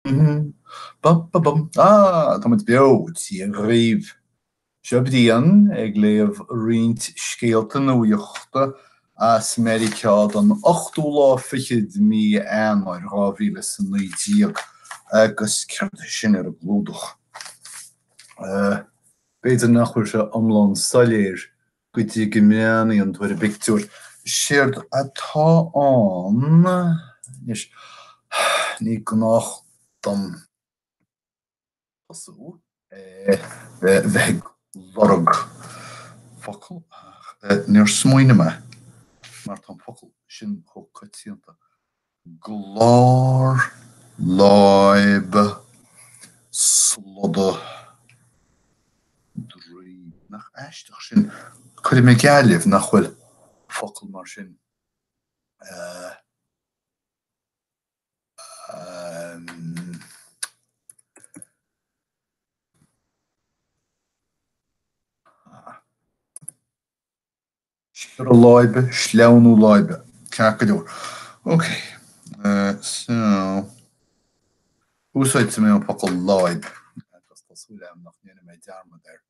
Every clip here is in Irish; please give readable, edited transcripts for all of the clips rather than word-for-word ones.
Mhm. Bum, bum, bum. Ah, tá muid beo tí an ghríomh. Sibdíon ag léamh riint scéalta na uíochta as Americád an 8ú lá fichiid mí anhair 2019 agus ceirta sin ar a glúdach. Beidir nachhuiir se omlán saléir go dtí go meanaí an tuair a bictúr. Séard atá an ní go nach dom pasú bheith lorg focail níor smuoine me mar tá focail sin cho coitianta. Glár láib slodda drí nach eisteach sin chuir mé gealamh nach bhfuil focail mar sin. Sure láibe, sleanú láibe. Ceacaidúr. Okay. So úsáid sa mé an focail láib. Agus tásúil am nach níana mé dearma there.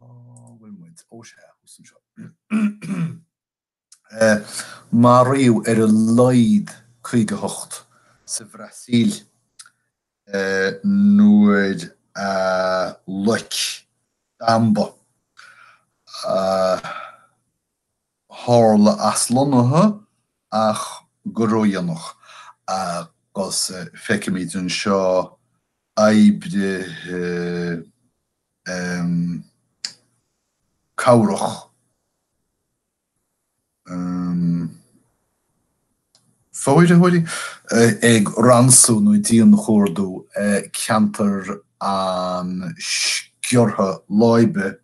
Bhfuil muid ó sé úsam seo. Maríú ar a laid chuige hocht sa Bhrasaíl nuair loic damba tharla as lonathe ach go ródhearnach agus feicimid an seo aibre cabhrach fóide chuirí ag ransú nó díon chóirdú ceantar an sciortha láibe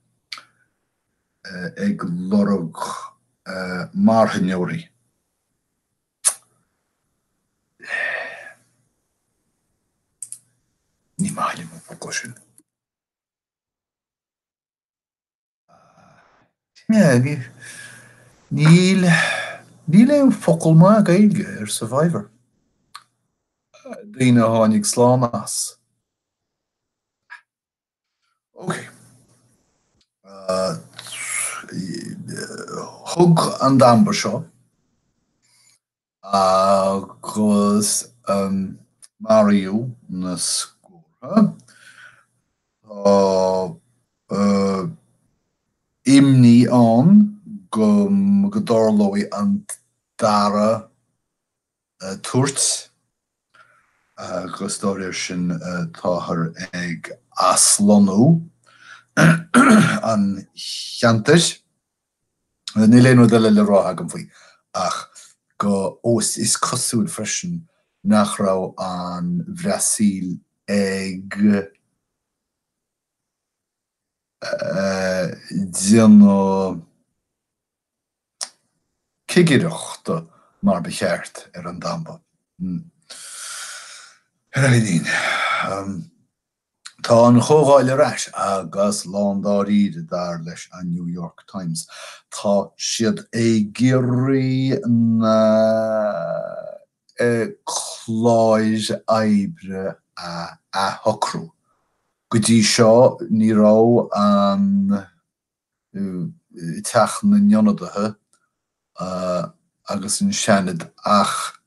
ag lorg marthaneoirí. Ní maithlim an focail sin. Níl é focail má gaeilge ar Survivor. Daoine tháinig slán as. Okay. Thug an damba seo agus Mario na scóra imní an go dárlói an dara tuairt agus dáir sin táthar ag aslonú an cheantais. Ní léonú deile le rá agam faoi ach go is cosúil freisin nach rá an Bhrasaíl ag déanú cigireachta mar becheart ar an damba. Tá an chógáil aráis agus lándáirí dar leis an New York Times. Tá siad géirí na chláid aibre a thocrú. Go dtí seo ní rá an teach na nionadaithe agus an seanad ach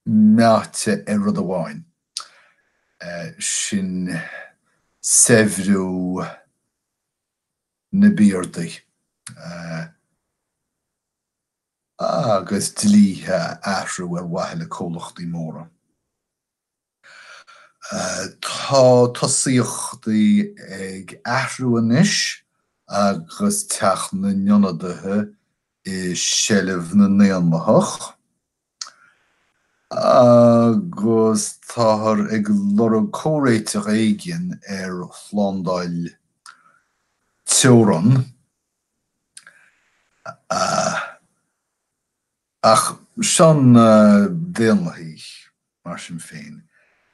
meáte ar rud amháin. Sin seimhreú na bíordaí agus dlíthe aithriú ar mhaithe le comhlachtaí móra. Tá tosaíochtaí ag aithriú anois agus teach na nionadaithe i seileadh na Néalmhach. Agus táthar ag lorg córéiteach éigin ar Phládáil teorann ach sean déanlaí mar sin féin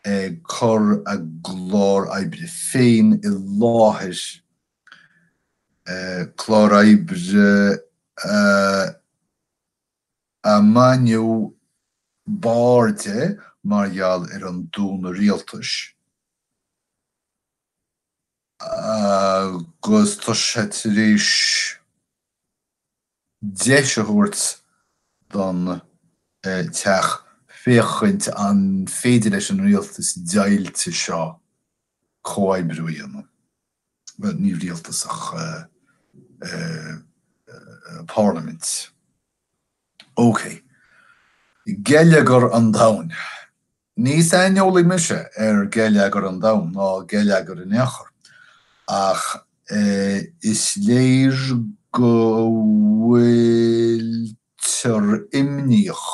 ag chur a glár aibre féin i láthir chlár aibre a maniú báirde margheall an dúna rialtas. Agus tá sé tar éis 10 thuairt don teach féchuint an féidir leis an rialtas déilte seo chomhaibbriúí well, ní rialtas ach Parliament. Okay. Geilleagar an domhan. Níos aineolaí mise geilleagar an domhan ná geilleagar in éachar. Ach is léir go bhfuil tar imníoch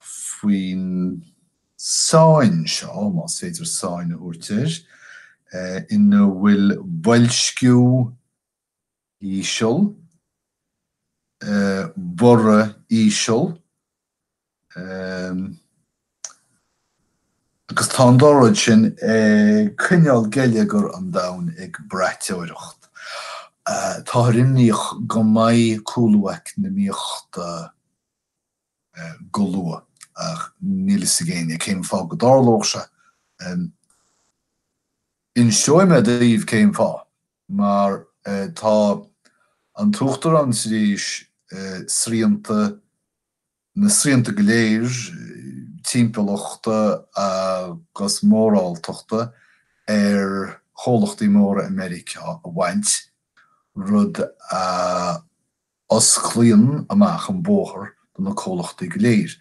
faoin sáin seo, más féidir sáin a uirtir, ina bhfuil bailsciú íseal, borra íseal, agus tá an dóráid sin cineál geilleagar an domhan ag breiteoireacht. Tá imníoch go mbeidh cúlmhaic na míochta go luath ach níl is a géine céim fá go dárlóg se. In seoime daobh céim fá, mar tá an tuachtar an srís sríanta na sríanta go léir timpachta agus mórálteachta chomhlachtaí móra America a bhaint rud osclaíonn amach an bóthar don na chomhlachtaí go léir.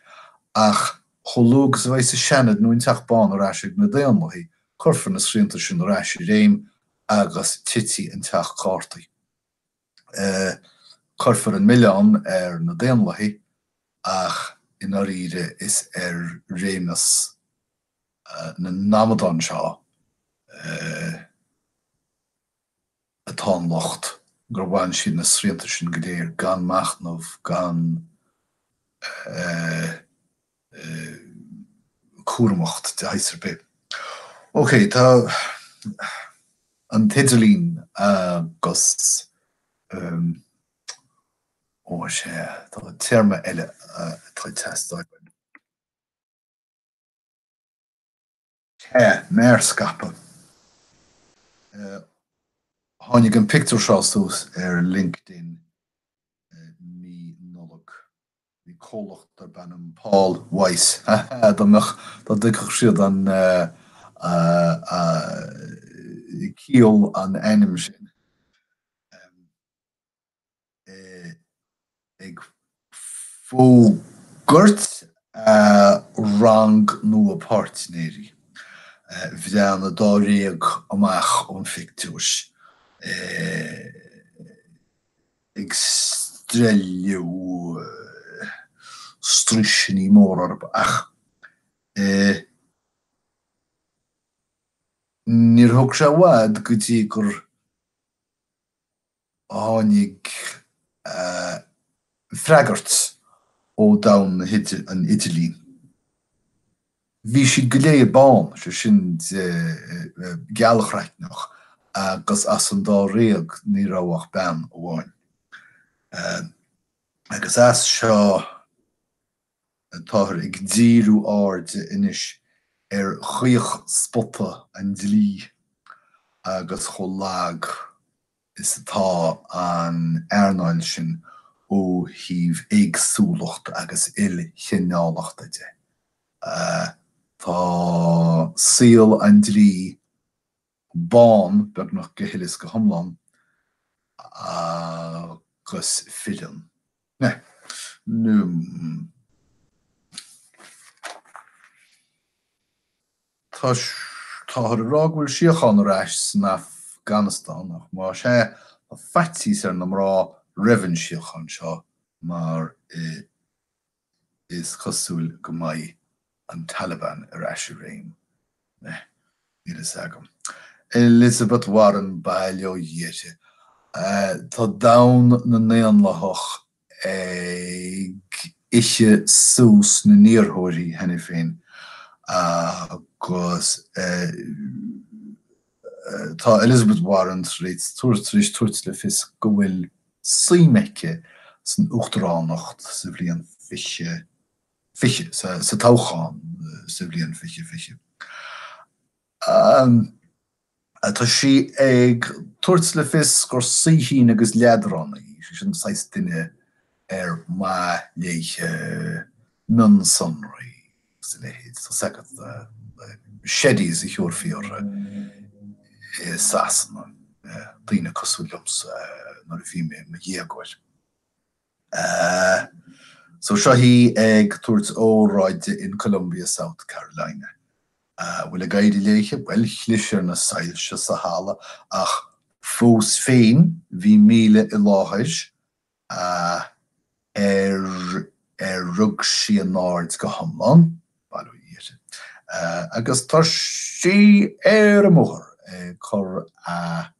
Ach cholúg sa bheith sa seanad nó teach bán ar eisiau na déanlaí, chuirfar na sríanta sin ar eisiau réim agus tití an teach cártaí. Chuirfar an millián ar na déanlaí ach in áíre is rémas na namadán seo atá an locht gur bhain siad na sríanta sin go léir gan machnamh gan cuairmeacht de heisir be. Ok, tá an tidirlín agus sé tá terma eile tá testáid. Méarskapa. Tháinig an pictiúr seo suas ar LinkedIn mí nolog. Bhí cólacht ar benam Paul Weiss. Tá dúchadh siad an cíol an ainm sin. Ag fógurt rang nó apáirtnéirí. Bhí an a dá réag amach ón fictiúrs. Ag strelliú struisiní mór arb ach níor thug sé bhfad go dtí gur tháinig freagart ó domhan an Idirlín. Bhí siad go léir bán se sin gealchreitneach agus as an dá réag ní rábhach ben ó bháin. Agus as seo táthar ag díriú áirde inis ar chuoch spotta an dlí agus cholág is atá an airnáil sin ó híomh éagsúlacht agus chinneálacht de. Tá síl an dlí bán beagnach go hiilis go hiomlán agus filim. Tá rághfuil siochan ar ais san Afghanistan ach má sé a feitís ar na mrá rivan siochan seo mar is cosúil go mbeidh an Taliban ar ais réim. Níl is agam. Elizabeth Warren bailio dhéite. Tá dam na néanlachach ag isise sús na níorthóirí hena féin agus tá Elizabeth Warren réit tuairt le fios go bhfuil suimeice san uachtaránacht sa bhliain fiche fiche, sa tauchan, sa blian fiche. Tá sí ag tuairt le fios gur suíhín agus leadrana, sin 6 duine má léich nun sunraí sa léhéad, sa second sheddy is a hiúr fior sasanna, duine cosúliums nar bhí me dhéagóir. So seo hí ag tuairt óráide in Columbia, South Carolina. Bhfuil a gaiirí léiche, well, chlisear na sailse sa hála, ach fós féin, bhí míle I láthais, rug sí an náird go hamlan, bailú íte. Agus tar sí a mór chur a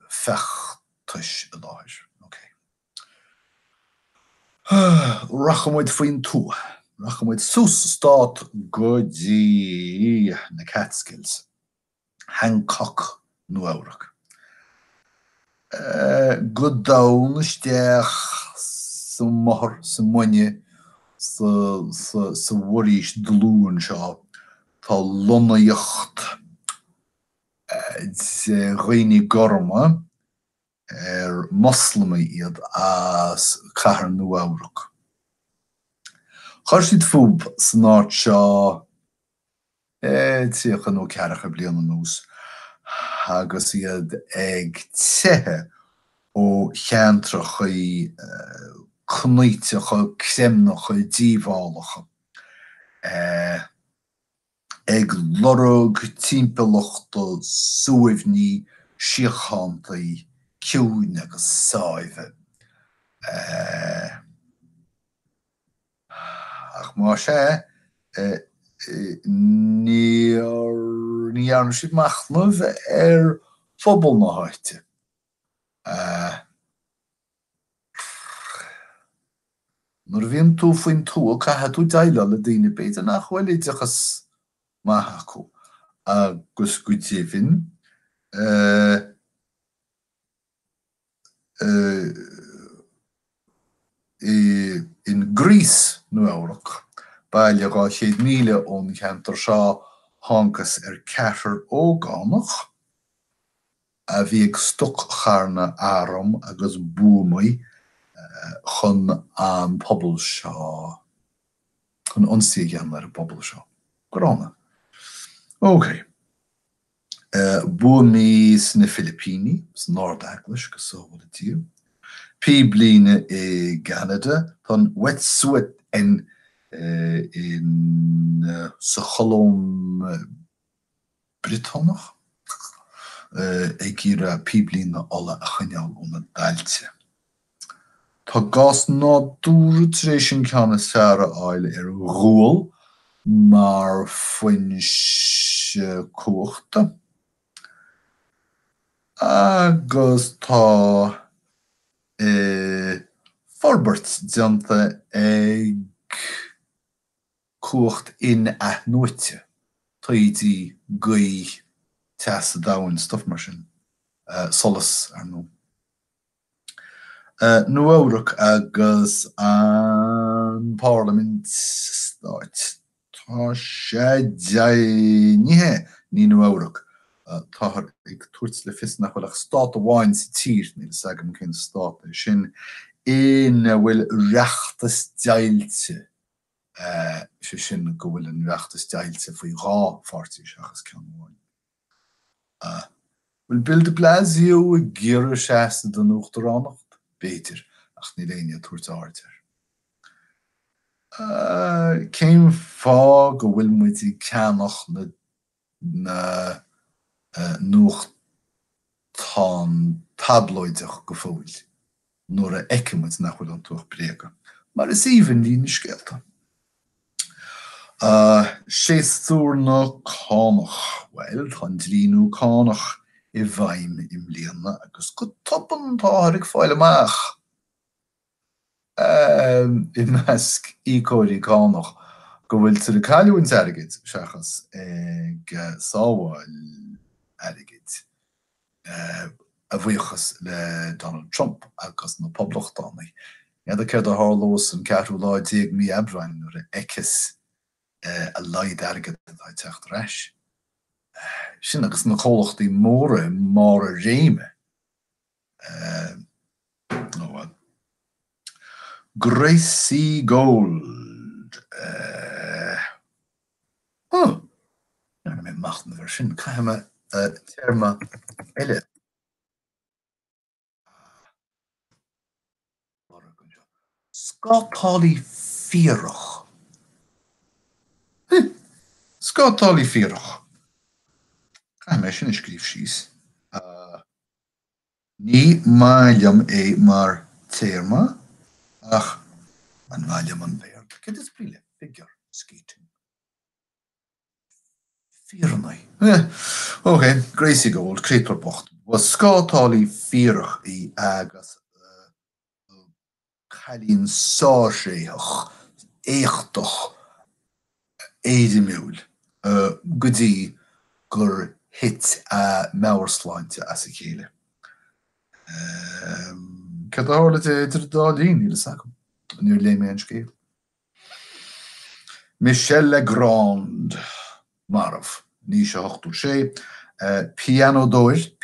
fechtais a láthais. Rachamid faoin tú. Rachamid sús stát go dtí na Catskills. Hancock nó Eorach. Go dawn isteach sa mohar, sa muine, sa waríis dlúin seo, tá lonaíocht roiní gorma Moslima iad as Cahar nó Eorach. Char siad fúb san áit seo tíocha nó cearacha bliana nús, agus iad ag tithe ó cheantracha cnoiteacha csemnacha díomhálacha. Ag lorug timpelachta suaimhní siochantaí ciúin agus sáimhe. Ach má sé, ní arn siad machnamh phobal na háite. Nuair bhíonn tú faoin tú, caithe tú daile le daoine beidir nach bhfuil ideachas maith acu. Agus go dtíobhain, in Greece nó Eorach, bailile gá 100,000 ón cheantar seo tháncas 4 ógánach, a bhí ag stuc charna áram agus búmaí chun an pobl seo, chun ionsaí gceann ar pobl seo. Grána. OK. Búmaí sna Philippíní, sa Nord-Eaglas, go sóhfuil tíú. Pí bliana I Canada, tan wetsuit in sa cholóm Británach, ag gira pí bliana alla a chuineáil ó na dailte. Tá gás nádúr éis sin ceanna Sarah áil ghúil mar foins cuachta. Agus tá Forbert dianta ag cuacht in nuite. Tá idí gaí teas a dain stuff mar sin. Solas ar nó. Nó Eorach agus an Parliament stáit. Tá sé nithe ní nó Eorach. Táthar ag tuairt le fios nach bhfuil stát amháin sa tír, níl sagam cén stát sin bhfuil reachtas dailte sé sin go bhfuil an reachtas dailte faoi rá fáirtí seachas ceann amháin. Bhfuil Bill de Blasio ag ghearr seasta den Uachtaránacht? Béidir, ach ní léine tuairt áirtear. Céim fá go bhfuil muid ag ceannach na nuacht tán tabloideach go fóil, nuair a eicimid nach bhfuil an tuach bréaga. Mar is even lína scéalta. Séastúr na cánach, well, tá dlíonú cánach I bhaim im líana agus go topan táthar ag fáil amach. I measc ícóirí cánach go bhfuil tar a caiiliúin airgid seachas ag sábháil airgid a bhuichas le Donald Trump agus na poblachtánaí. Ja, da ceir a hálos an ceú láid mí abrain nó a eices a leid agad a techt reis. Sin agus na cholachtí móra mar a réime. Gracie Gold. mé machten ver sin caiime terma eile. Scotálaí fíorach. Scotálaí fíorach. Caiime sin is scríomh síos. Ní mailam é mar téirma ach an mailam an bhéir. Cid is bríle figure skating. Fíornaí. Okay, Gracie Gold, Creator Bocht. Was scotálaí fíorach í agus chalín sáséach éachtoch éidimiúil go dtí gur hit a meabharsláinte as a chéile. Cad a tharla idir dálín íle sagam. Níor lé mé an scéal. Michel Legrand. Marv. Ní se hochtú sé. Piano dóir.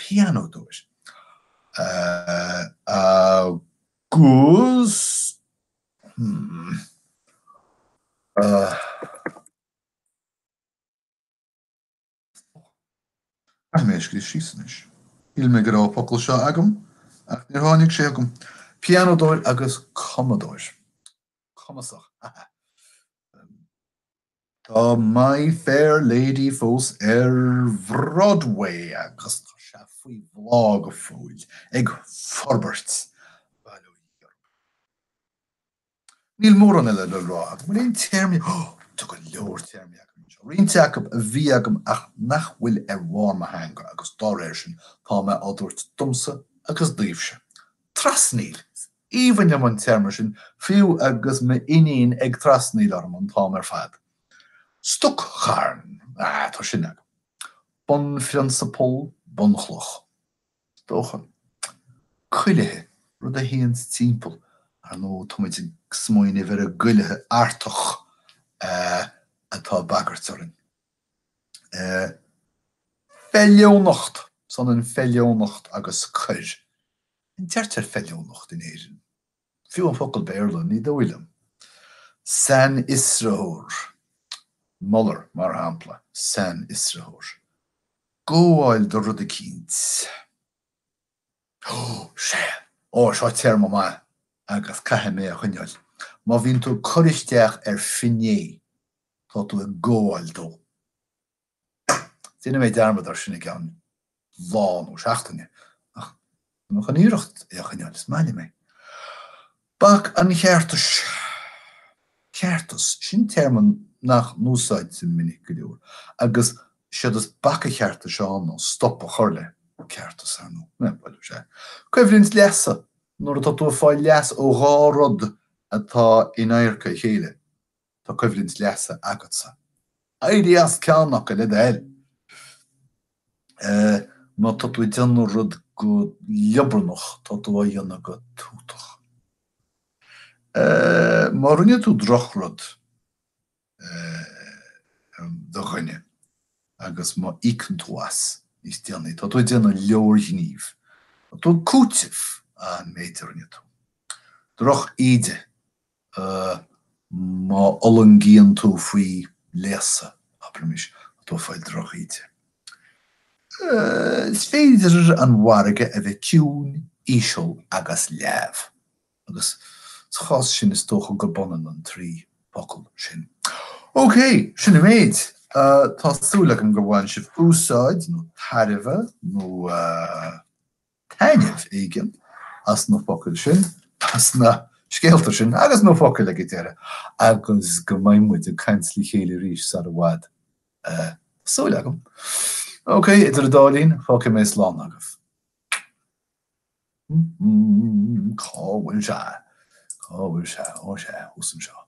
Agus mé scríomh síos is. Il me go rá pocail seo agam ach níor tháinig sé agam. Piano dóir agus comadóir. Comasach. Tá My Fair Lady fós Broadway agus tá se faoi bhlá go fóil ag Forbert. Níl mór an eile le rá ach mar réon termí tu go leor termí agam. Rionn teacab a bhí agam ach nach bhfuil bháin a hanga agus dá réir sin tá me á dúirt dumsa agus daobhse. Trasníl. Íhan am an termar sin fiú agus me iníon ag trasníl arm an tá mar fad. Stokcharn. Tá sin agam. Bon fiansapol, bon chloch. Dóchan. Cuilethe rud a híon timppel ar nó tomuid smoine ver a guilethe airtoch atá bagart orin. Felljónacht. Son an felljónacht agus chuir. In teirtar felljónacht in éirin. Fiú an focail béirla ní dóilem. San Israhór. Muller mar hampla. San Israhór. Góáil do rud a cínt. Sé. Seo terma má agus caithe mé a chuineáil. Má bhíonn tú choristeach ar finné tá tú a góáil dó. Dine mé dermad ar sinna gan bháin ó seachtaine. Ach, nó an íirecht a chuineáil is máile mé. Bach an cheartas. Cheartas. Sin terman nach núsáid sin minic go leor. Agus siad is bach a cheartas seán nó stop a chorle. Ceartas ar nó. Bhfuil sé. Cuimhlinn leasa. Nuair atá tú fáil leas ó dhá rud atá in airce chéile. Tá cuimhlinn leasa agat sa. Éirí as ceannach a le eil. Má tá tú deanú rud go lebrannach tá tú a dhéanana go tútach. Má rinne tú droch rud do chuine agus má ícinn tú as níos déanaí. Tá tú déanana leor gníomh. Tá tú cúteamh an méid rinne tú. Droch ide má olangíonn tú faoi léasa aprimis tú fáil droch ide. Is féidir an mhargaidh a bheith ciún, íseal agus leabh. Agus chás sin is tócha go bonan an trí pocail sin. Ok, sinna méid. Tá súla an gur bhain si úsáid nó tairmhe nó tainmh éigean as nó focail sin, as na scéaltar sin, agus nó focail a gitéire. Agus go maimmuid a cainslí chéile rís sa a bhd. Súla agam. Ok, idir a dálín, focail mé slán agah. Cábhail se, ó se, úsam seo.